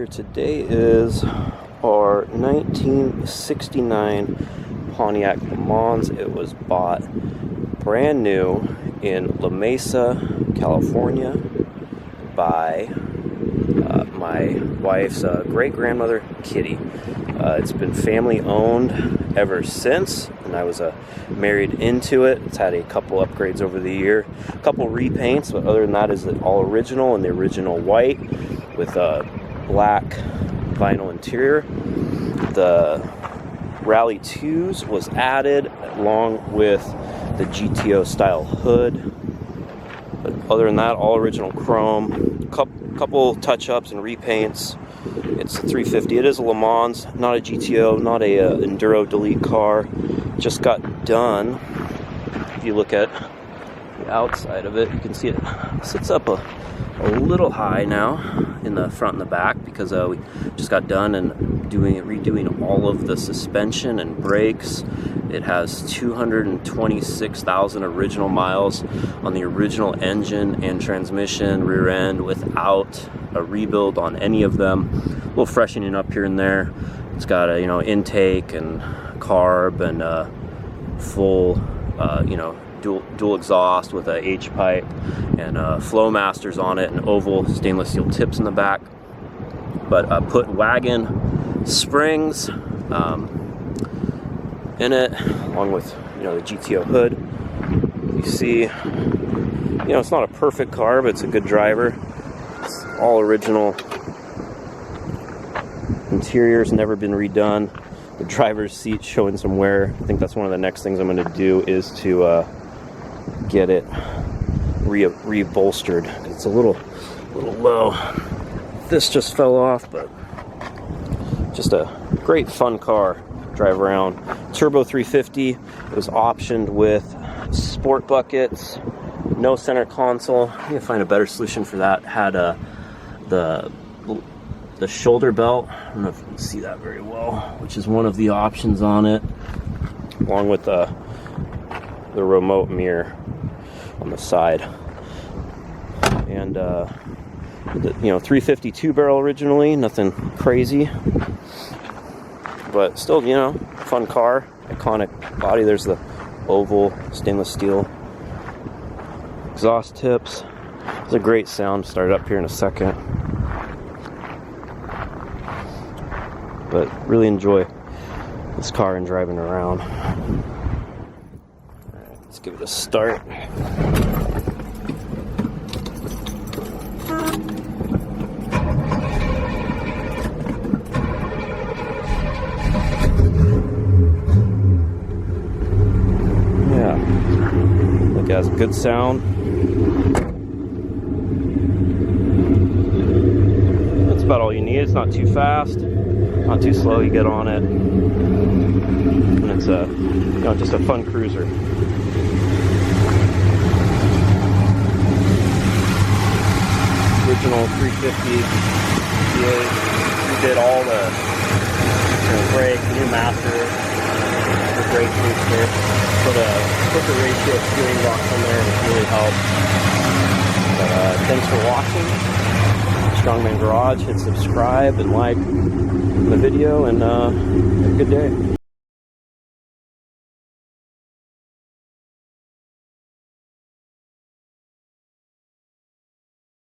here today is our 1969 Pontiac Lemans. It was bought brand new in La Mesa, California by my wife's great-grandmother, Kitty. It's been family owned ever since, and I was married into it. It's had a couple upgrades over the year, a couple repaints, but other than that, is it all original in the original white with a black vinyl interior. The Rally 2s was added along with the GTO style hood, but other than that, all original chrome. Couple touch-ups and repaints. It's a 350. It is a Le Mans, not a GTO, not a Enduro Delete car. Just got done. If you look at the outside of it, you can see it sits up a little high now in the front and the back because we just got done and redoing all of the suspension and brakes. It has 226,000 original miles on the original engine and transmission, rear end, without a rebuild on any of them. A little freshening up here and there. It's got a intake and carb and full dual exhaust with a H pipe and flow masters on it and oval stainless steel tips in the back. But put wagon springs in it, along with the GTO hood. You see, it's not a perfect car, but it's a good driver. It's all original. Interior's never been redone. The driver's seat showing some wear. I think that's one of the next things I'm going to do is to get it re-bolstered. It's a little low. This just fell off, but just a great fun car. Drive around. Turbo 350. It was optioned with sport buckets, no center console. I need to find a better solution for that. Had the shoulder belt. I don't know if you can see that very well, which is one of the options on it, along with the remote mirror on the side. And 352 barrel originally, nothing crazy. But still, fun car, iconic body. There's the oval stainless steel exhaust tips. It's a great sound. Start up here in a second. But really enjoy this car and driving around. All right, let's give it a start. It has good sound. That's about all you need. It's not too fast, not too slow. You get on it, and it's just a fun cruiser. Original 350 V8. We did all the brake, new master, the brake booster. Put a quicker ratio steering box on there, which really helped. But, thanks for watching Strongman Garage. Hit subscribe and like the video, and have a good day.